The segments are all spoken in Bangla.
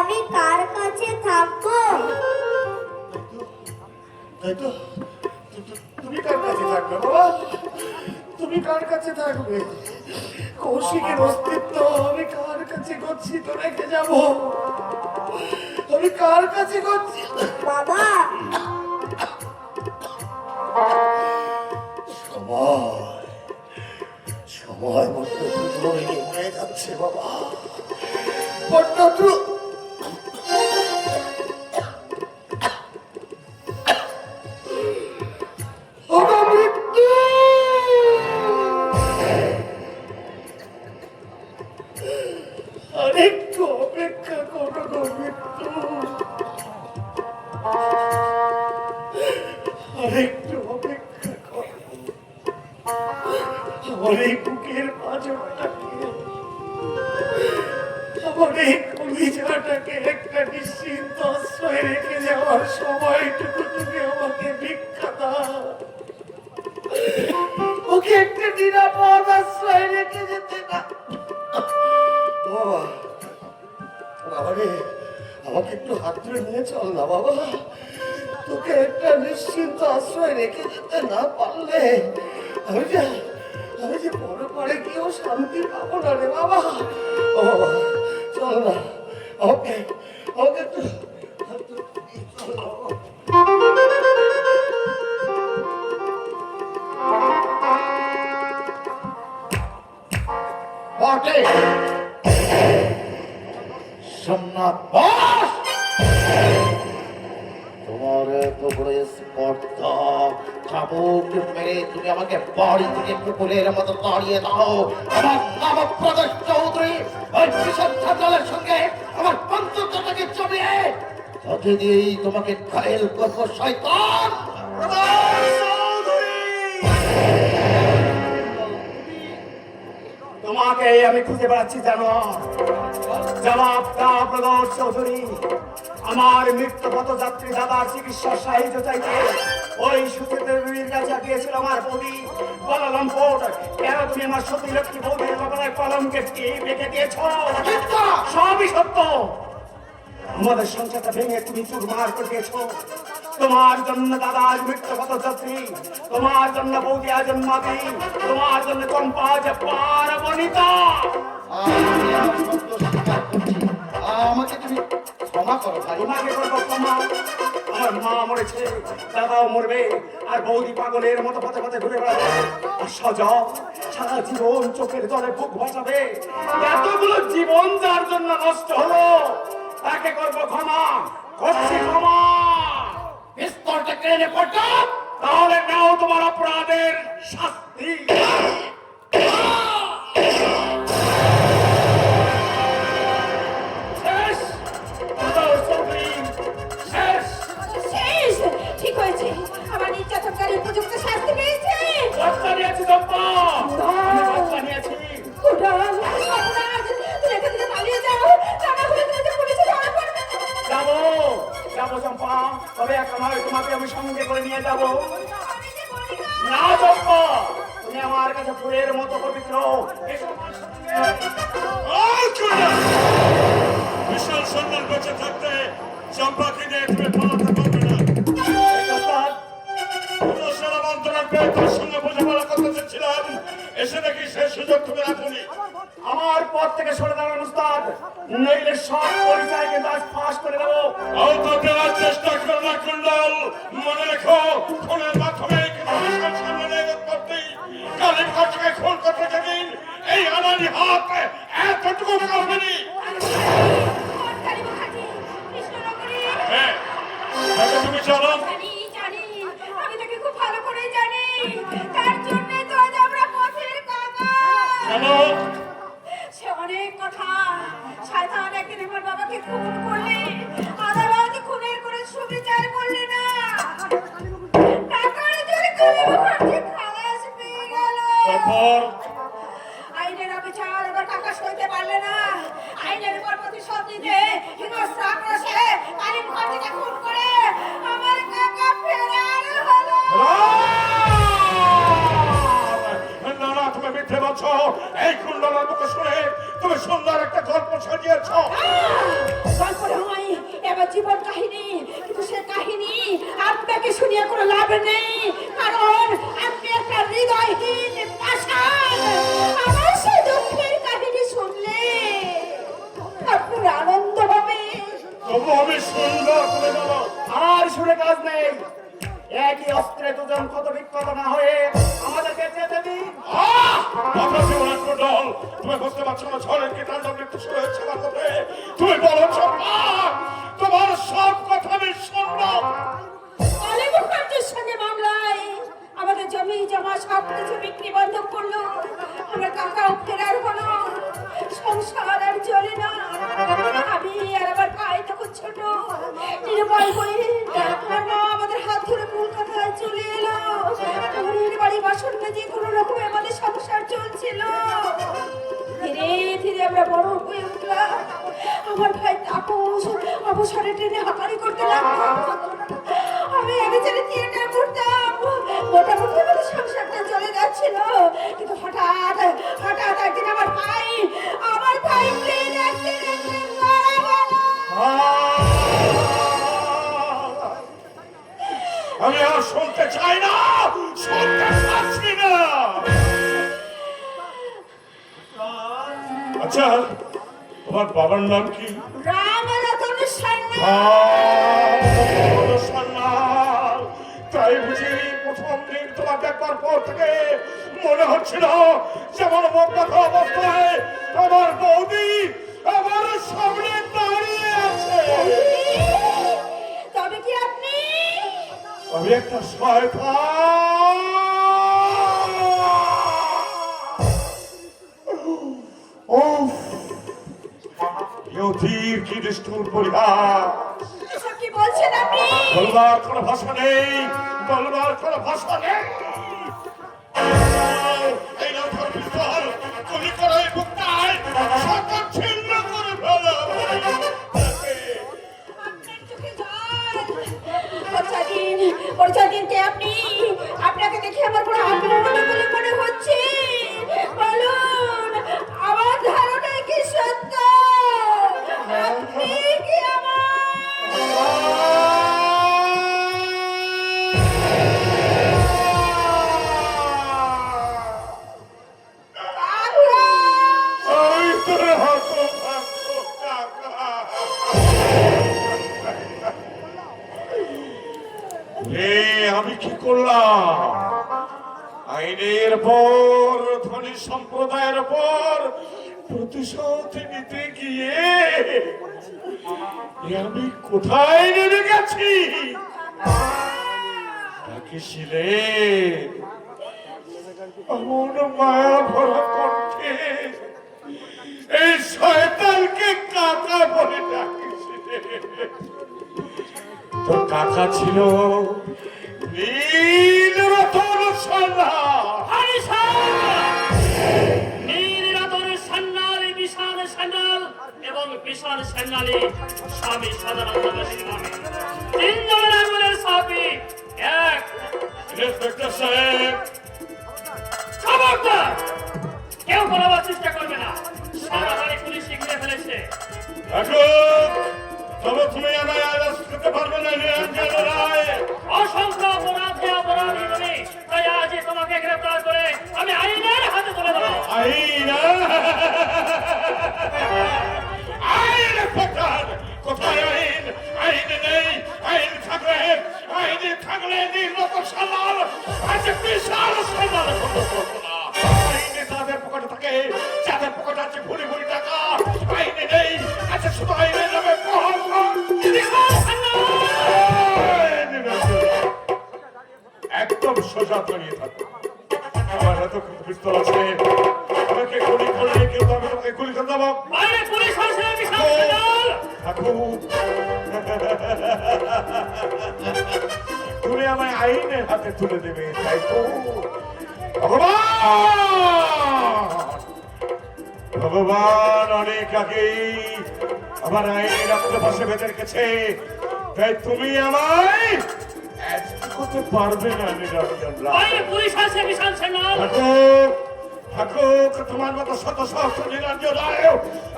আমি কার কাছে থাকবো? তাই তো, তুমি কার কাছে থাকবে বাবা? তুমি কার কাছে থাকবে? কৌশিকের অস্তিত্ব আমি কার কাছে গচ্ছিত রেখে যাব? আমি কার কাছে গচ্ছিত? বাবা, সময় সময় বড্ড দ্রুত হয়ে যাচ্ছে বাবা, বড্ড দ্রুত। আরেকটু অপেক্ষা করো গো মৃত্যু, আরেকটু অপেক্ষা করো। আমার এই বুকের পাঁজরটাকে, আমার এই কলিজাটাকে একটা নিশ্চিন্ত আশ্রয় রেখে যাওয়ার সময়টুকু তুমি আমাকে ভিক্ষা দাও। ওকে একটা নিরাপদ আশ্রয় রেখে যেতে না। বাবা, বাবারে, আমাকে একটু হাত ধরে নিয়ে চল না বাবা। তোকে একটা নিশ্চিন্ত আশ্রয় রেখে যেতে না পারলে আমি যে বড় পাড়ে গিয়েও শান্তি পাবো না রে বাবা। ও বাবা, চল না, আমাকে একটু হাত ধরে নিয়ে চল না বাবা। বটে সোমনাথ বস, তোমার এত বড় স্পর্ধা, চাবুক মেরে তুমি আমাকে বাড়ি থেকে পুকুরের মতো দাঁড়িয়ে দাও। আমার নাম প্রকাশ চৌধুরী, ওই কিশোর ছাত্রালের সঙ্গে আমার বন্ধুত্বটাকে জমিয়ে তাকে দিয়েই তোমাকে ঘায়েল করবো শয়তান। তোমাকে আমি খুঁজে বেড়াচ্ছি জানো? জবাব দাও প্রদোষ চৌধুরী। আমার মৃত্যু পথযাত্রী দাদার চিকিৎসার সাহায্য চাইতে ওই সুচিত্রের কাছে গিয়েছিল আমার বৌদি বলালম্পট। কেন তুমি আমার সতী লক্ষ্মী বৌদির কপালের কলমকে রেখে দিয়েছ? সবই সত্য। আমাদের সংসারটা ভেঙে তুমি চুরমার করে দিয়েছ। তোমার জন্য দাদা আজ মৃত্যু পথযাত্রী, তোমার জন্য বৌদি আজ জন্মাদি, তোমার জন্য কম্পা আজ পার্বণিতা। আমাকে তুমি ক্ষমা করো ভাই। তোমাকে করবো ক্ষমা? আমার মা মরেছে, দাদাও মরবে, আর বৌদি পাগলের মতো পথে পথে ঘুরে বেড়াবে। আর সজল সারা জীবন চোখের জলে বুক ভাসাবে। এতগুলো জীবন যার জন্য নষ্ট হলো তাকে করবো ক্ষমা, করছি ক্ষমা। বিস্তরটা কেড়ে পড়তো, তাহলে নাও তোমার অপরাধের শাস্তি। শেষ প্রদোষ চৌধুরী, শেষ। শেষ। ঠিক হয়েছে, আমার নির্যাতনকারী উপযুক্ত শাস্তি পেয়েছে। বাচ্চা নিয়েছি চম্পা, আমি বাচ্চা নিয়েছি। উড়ান, সর্বনাশ, তুমি এখান থেকে পালিয়ে যাও, তা না হলে তুমি যে পুলিশে ধরা পড়বে। যাবো যাবো চম্পা, তবে একা নয়, তোমাকে আমি সঙ্গে করে নিয়ে যাবো। আমি যে বলি না। না চম্পা, তুমি আমার কাছে ফুলের মতো পবিত্র। এসো আমার সঙ্গে। বিশাল সম্মান বেঁচে থাকতে চম্পাকে নিয়ে তুমি পালাতে পারবে না। এই ওস্তাদ, সারা মন্ত্রণার পেয়ে তার সঙ্গে বোঝাপড়া করতে চেয়েছিলাম, এসে দেখি সেই সুযোগ তুমি রাখুনি। আমার পথ থেকে সরে দাঁড়ান উস্তাদ, নইলে সব পরিচয় কিন্তু আজ ফাঁস করে দেবো। আওতা দেওয়ার চেষ্টা করো না কুণ্ডল, মনে রেখো খুনের মাধ্যমে কিন্তু বিশাল সামনে করতেই কালীর ঘটকে খুন করতে যেদিন এই আনানি হাত এতটুকু করবেনি। সরকারি মহাজি, কৃষ্ণনগরী। হ্যাঁ, আচ্ছা তুমি চলো। জানি, জানি, আমি তাকে খুব ভালো করে জানি। তার জন্যই তো আজ আমরা পথের কাকা। কেন? সে অনেক কথা। শয়তান একদিন আমার বাবাকে খুন করলে, আদালত খুনের কোনো সুবিচার করলে না। টাকার জোরে কালী মুখার্জি খালাস পেয়ে গেল। তারপর আইনের অবিচার এবার কাকা সইতে পারলে না। আইনের উপর প্রতিশোধ নিতে হিংস্র আক্রোশে কালী মুখার্জিকে খুন করে আমার কাকা ফেরার হলো। না, তুমি মিথ্যে বলছো। এই কুণ্ডলার মুখে শুনে তুমি সুন্দর একটা গল্প সাজিয়েছ। নিয়ে কোনো লাভ নেই, কারণ আপনি একটা হৃদয়হীন পাষাণ। আমার সেই দুঃখের কাহিনী শুনলে আপনার আনন্দ হবে। তবু আমি সুন্দর করে বলো। আর শুনে কাজ নেই, একই অস্ত্রে দুজন কত বিক্ষত না হয়ে আমাদেরকে যেতে দিন। তুমি বুঝতে পারছো না ঝড়ের কি তাণ্ডব নৃত্য শুরু হয়েছে আমার মধ্যে? তুমি বলো চম্পা, তোমার সব কথা আমি শুনবো। কালী মুখার্জির সঙ্গে মামলায় আমাদের জমি জমা সব কিছু বিক্রি বন্ধ করলো। আমার কাকা ফেরার হলো, সংসার আর চলে না। আমি আর আমার ভাই তখন ছোট নির্ভয় হয়ে আমার মা আমাদের হাত ধরে কলকাতায় চলে এলো। ঘরের বাড়ি বাসন মেজে কোনো রকমে আমাদের সংসার চলছিল। ধীরে ধীরে আমরা বড় হয়ে উঠলাম। আমার ভাই তাপস অবসরে ট্রেনে হাঁপানি করতে লাগলো। আমি আগে ছেলে থিয়েটার করতাম, মোটামুটি আমাদের সংসারটা চলে যাচ্ছিল। কিন্তু হঠাৎ হঠাৎ একদিন আমার ভাই ট্রেন অ্যাক্সিডেন্টে মারা গেল। আমি আর শুনতে চাই না, শুনতে পাচ্ছি না। আচ্ছা, তোমার বাবার নাম কি? রামরতন সান্যাল। সান্যাল। তাই বুঝি প্রথম দিন তোমার দেখবার পর থেকে মনে হচ্ছিল যেমন মগ্ন অবস্থায় আমার বৌদি আমার সামনে দাঁড়িয়ে আছে। তবে কি আপনি? আমি একটা শয়তান। উফ, ইউথির কি নিষ্ঠুর পরিহাস। এসব কি বলছেন আপনি? বলবার কোনো ভাষা নেই, বলবার কোনো ভাষা নেই। এই নাও ধর পিস্তল, গুলি করো এই বুকটায়, সকল ছিন্ন করে ফেলো। আপনার চোখে জল। পরদিন কে আপনি? আপনাকে দেখে আমার কোনো আপন বলে মনে হচ্ছে। বলুন, আমার ধারণা কি সত্য? আপনি কি ওই তোর হতভাগ্য কাকা। আমি কি করলাম? আইনের পর ধনী সম্প্রদায়ের পর প্রতিশোধ নিতে গিয়ে আমি কোথায় নেমে গেছি? ডাকিছিলেন এমন মায়া ভরা কণ্ঠে, এই শয়তানকে কাকা বলে ডাকিছিলেন। তোর কাকা ছিল নীলরতন সান্যাল। নীলরতন সান্যাল, বিশাল সান্যাল এবং বিশাল সান্যালী স্বামী সদানন্দ নামে তিনজনের আঙুলের ছাপি এক। ইন্সপেক্টর সাহেব, খবরদার, কেউ বলাবার চেষ্টা করবে না। সারা বাড়ি পুলিশ ঘিরে ফেলেছে। তবে তুমি আমায় অ্যারেস্ট করতে পারবে না নিরঞ্জন রায়। অসংখ্য অপরাধে অপরাধী তুমি, তাই আজই তোমাকে গ্রেফতার করে আমি আইনের হাতে তুলে দেবো। আইন? আইন ইন্সপেক্টর, কোথায় আইন? আইন নেই। আইন থাকলে নীলরতন সান্যাল আজ বিশাল সান্যাল করতো না। আইনে তাদের পকেটে থাকে যাদের পকেটে আছে ভুরি ভুরি টাকা। আইনে নেই, আচ্ছা শুধু আইনের নামে একদম সোজা দাঁড়িয়ে থাকো। আমার এত পিস্তল আছে, আমাকে গুলি করলে কেউ আমি তোমাকে গুলি করে দেবো। বাইরে পুলিশ আসে, বিশাল সান্যাল। থাকুক, তুমি আমায় আইনের হাতে তুলে দেবে, তাই তো? ভগবান অনেক আগেই আমার আইনের আত্মপাশে বেঁধে রেখেছে, তাই তুমি আমায় করতে পারবে না নিরঞ্জন রায়। বাইরে পুলিশ আসে, বিশাল সান্যাল। থাকুক, তোমার মতো শত সহস্র নিরঞ্জন রায়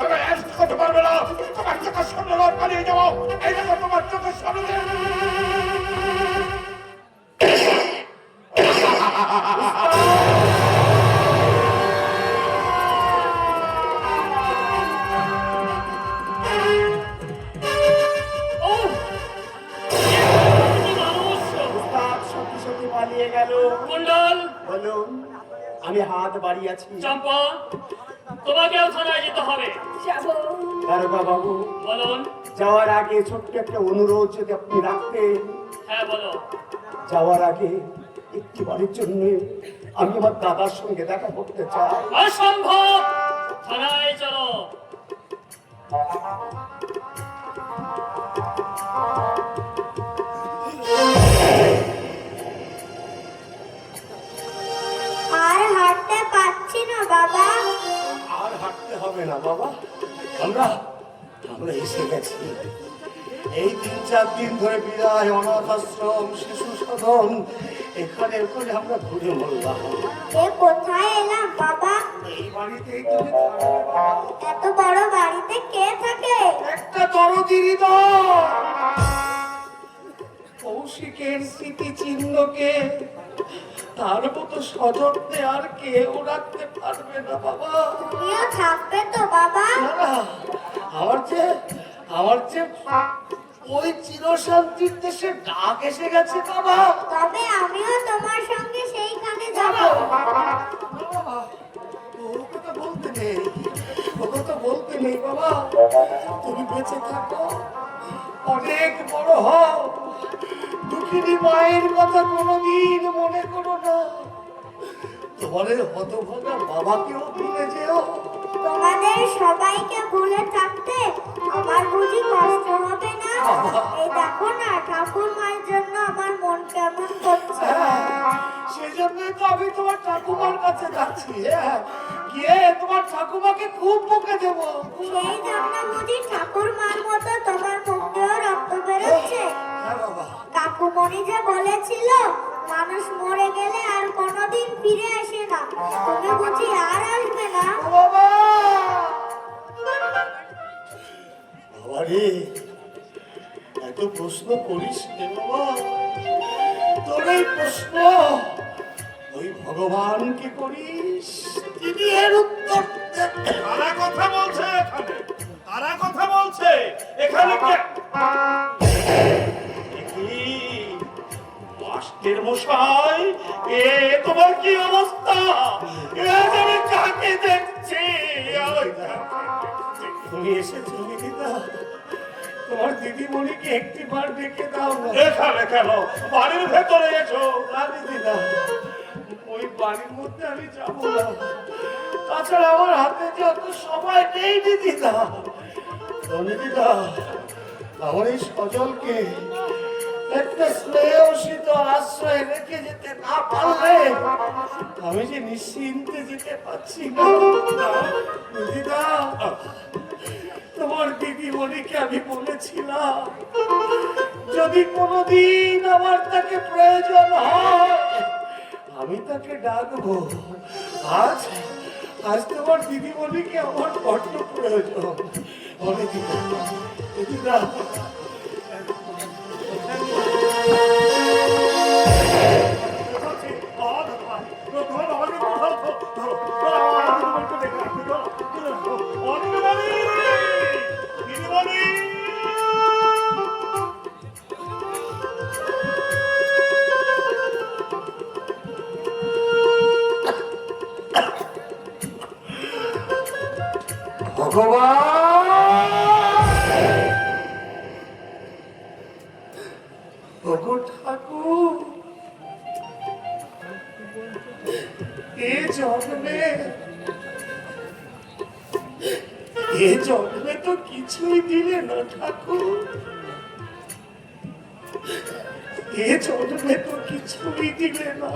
আমি অ্যারেস্ট করতে পারবে না। তোমার চোখের সামনে পালিয়ে যাবো, এই দেখো তোমার চোখের সামনে। আমি হাত বাড়িয়েছি। চম্পা, তোমাকেও থানায় যেতে হবে। যাবো। দারোগা বাবু, বলুন। যাওয়ার আগে ছোট্ট একটা অনুরোধ যদি আপনি রাখতেন। হ্যাঁ বলো। যাওয়ার আগে একটিবারের জন্য আমি আমার দাদার সঙ্গে দেখা করতে চাই। অসম্ভব, থানায় চলো। আর হাঁটতে পারছি না বাবা। আর হাঁটতে হবে না বাবা, আমরা আমরা এসে গেছি। এই 3-4 দিন ধরে বিদায়, অনাথ আশ্রম, শিশু সদন, এখানে ওখানে আমরা ঘুরে মরলাম। এ কোথায় এলাম বাবা? এই বাড়িতেই তুমি থাকবে বাবা। এত বড় বাড়িতে কে থাকে? একটা দরদি হৃদয়, কৌশিকের স্মৃতিচিহ্নকে তার মতো সযত্নে আর কেউ রাখতে পারবে না বাবা। তুমিও থাকবে তো বাবা? না না, আমার যে ওই চিরশান্তির দেশে ডাক এসে গেছে বাবা। তবে আমিও তোমার সঙ্গে সেইখানে যাব। ও কথা বলতে নেই, ও কথা বলতে নেই বাবা। তুমি বেঁচে থাকো, অনেক বড় হও, দুঃখিনী মায়ের কথা কোনোদিন মনে করো না। তোমার হতভাগা বাবাকেও ভুলে যেও। তোমাদের সবাইকে ভুলে থাকতে আমার বুঝি কষ্ট হবে না? এই দেখো না, ঠাকুর মায়ের জন্য আমার মন কেমন করছে। সেজন্যই তো আমি তোমার ঠাকুমার কাছে যাচ্ছি। গিয়ে তোমার ঠাকুমাকে খুব বকে দেবো। সেই জন্য বুঝি ঠাকুর মার মতো তোমার মুখ দিয়েও রক্ত বেরোচ্ছে? হ্যাঁ বাবা। কাকুমণি যে বলেছিল মানুষ মরে গেলে আর কোনোদিন ফিরে আসে না, তুমি বুঝি আর আসবে না? ও বাবা, বাবা রে, এত প্রশ্ন করিস রে বাবা। তোর এই প্রশ্ন ওই ভগবানকে করিস, তিনি এর উত্তর দেবেন। তারা কথা বলছে এখানে, তারা কথা বলছে এখানে মাস্টার মশাই, এ তোমার কি অবস্থা? এ আমি কাকে দেখছি? তুমি এসেছো দিদিদা, তোমার দিদিমণিকে একটিবার ডেকে দাও না। এখানে কেন? বাড়ির ভেতরে এসো। না দিদিদা, ওই বাড়ির মধ্যে আমি যাবো না। তাছাড়া আমার হাতে যে অত সময় নেই দিদিদা। দিদিদা, আমার এই সজলকে একটা স্নেহশীত আশ্রয় রেখে যেতে না পারলে আমি যে নিশ্চিন্তে যেতে পারছি না। দিদিদা, তোমার দিদিমণিকে আমি বলেছিলাম যদি কোনোদিন আমার তাকে প্রয়োজন হয় আমি তাকে ডাকবো। আজ আজ তোমার দিদিমণিকে আমার বড্ড প্রয়োজন। বলে দিদিদা, ভগবান, ঠাকুর, এ জন্মে তো কিছুই দিলে না ঠাকুর। এ জন্মে তো কিছুই দিলে না,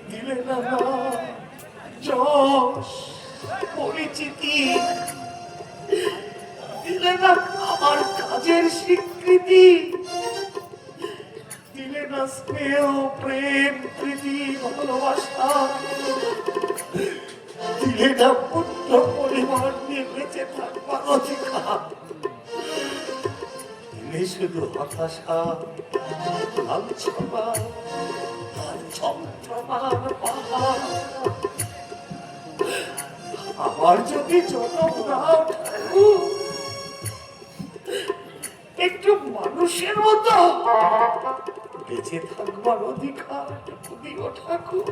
দিলে না যশ, পরিচিতি, দিলে না আমার কাজের স্বীকৃতি, দিলে না স্নেহ, প্রেম, প্রীতি, ভালোবাসা, দিলে না পুত্র পরিবার নিয়ে বেঁচে থাকবার অধিকার, দিলে শুধু হতাশা, লাঞ্ছনা আর যন্ত্রণার পাহাড়। আমার যদি জনম দাও ঠাকুর, একটু মানুষের মতো বেঁচে থাকবার অধিকার দিও ঠাকুর।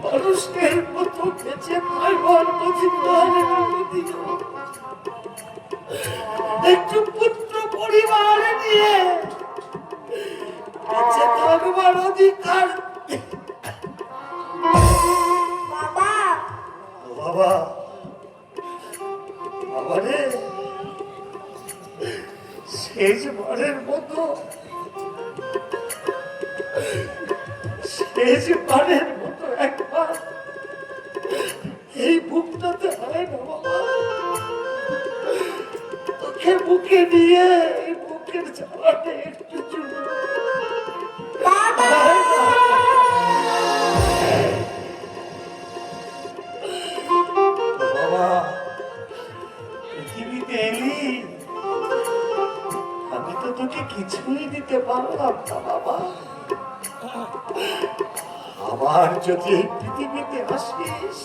মানুষের মতো বেঁচে থাকবার অধিকার দিও। একটু পুত্র পরিবার নিয়ে বেঁচে থাকবার অধিকার। বাবা, বাবা, বাবা রে, শেষবারের মতো, শেষবারের মতো একবার এই বুকটাতে হয় না বাবা, তোকে বুকে নিয়ে এই বুকের জ্বালাতে একটু চুমু। বাবা, বাবা, পৃথিবীতে এলি, আমি তো তোকে কিছুই দিতে পারলাম না বাবা। আবার যদি এই পৃথিবীতে আসিস,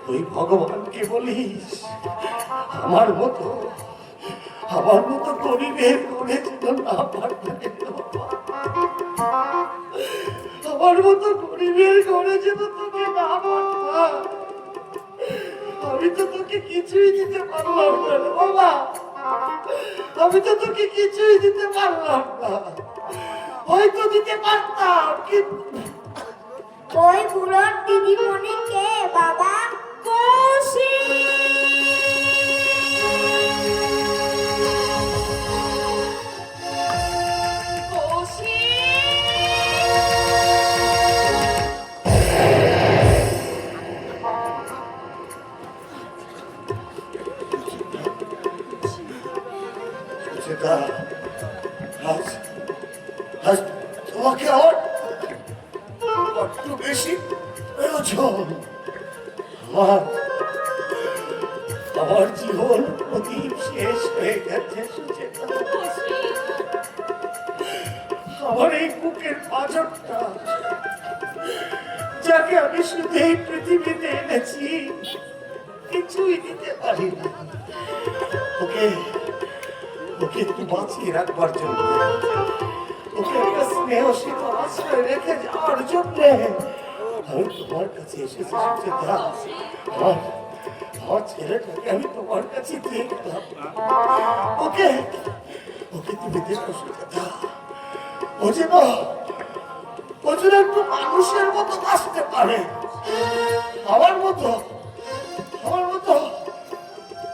তুই ভগবানকে বলিস আমার মতো গরিবের করে যেন না পাঠায় বাবা। আমার মতো গরিবের ঘরে যেন তোকে না পাঠায়। আমি তো তোকে কিছুই দিতে পারলাম না রে বাবা, আমি তো তোকে কিছুই দিতে পারলাম না। হয়তো দিতে পারতাম, কিন্তু ওই বুড়োর দিদিমণি কে বাবা? কৌশিক! সুচেতা, আজ আজ তোমাকে আমার বড্ড বেশি প্রয়োজন। আমার জীবন প্রদীপ শেষ হয়ে গেছে সুচেতা। আমার এই বুকের পাঁজরটা, যাকে আমি শুধু এই পৃথিবীতে এনেছি, কিছুই দিতে পারি না। ওকে ওকে একটু বাঁচিয়ে রাখবার জন্য, ওকে একটা স্নেহ শীতল আশ্রয় রেখে যাওয়ার জন্য আমি তোমার কাছে এসেছি সুচেতা। আমার ছেলেটাকে আমি তোমার কাছে দিয়ে গেলাম। ওকে ওকে তুমি দেখো সুচেতা, ও যেন একটু মানুষের মতো বাঁচতে পারে, আমার মতো।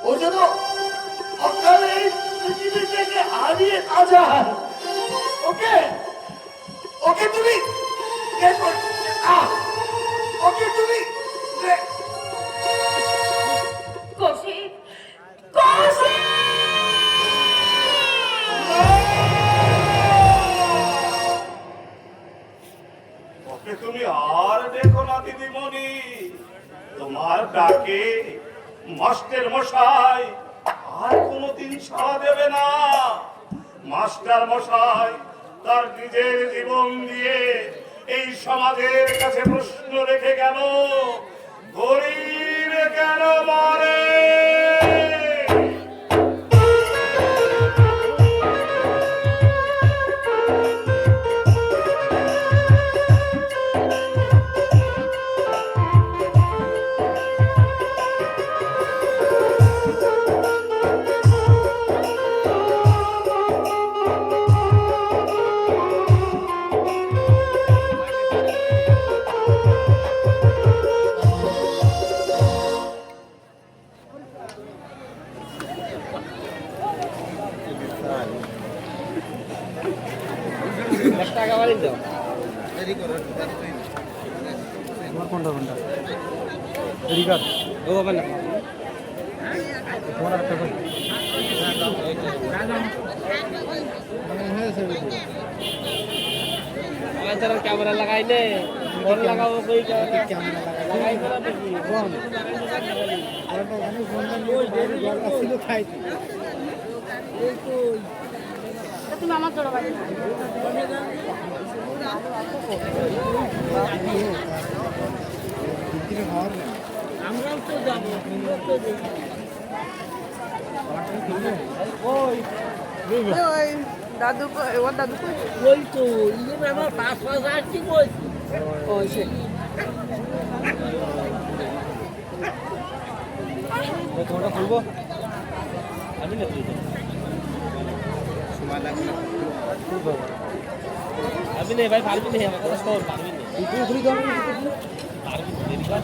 ও যেন অকালে এই পৃথিবী থেকে হারিয়ে না যায়। ওকে তুমি দেখো না, ওকে তুমি কৌশিক! কৌশিক! ওকে তুমি আর দেখো না দিদিমণি, তোমার ডাকে মাস্টার মশাই আর কোনোদিন সাড়া দেবে না। মাস্টার মশাই তার নিজের জীবন দিয়ে এই সমাজের কাছে প্রশ্ন রেখে গেল, গরিব কেন মরে? कैमरा लगाई ने फोन लगाओ कोई कैमरा लगाई करा देखी फोन তুমি আমার জড় বাড়ি আমরাও তো যাবো ওই দাদু ওর দাদু ওই তো ইয়ে আমার পাঁচ আসছি কই ও সে তোমাটা খুলবো আমি না তুই পারবি না ভাই পারবি না আমার কথা শোন পারবি না তুই খুলি দাও পারবি না দেরি কর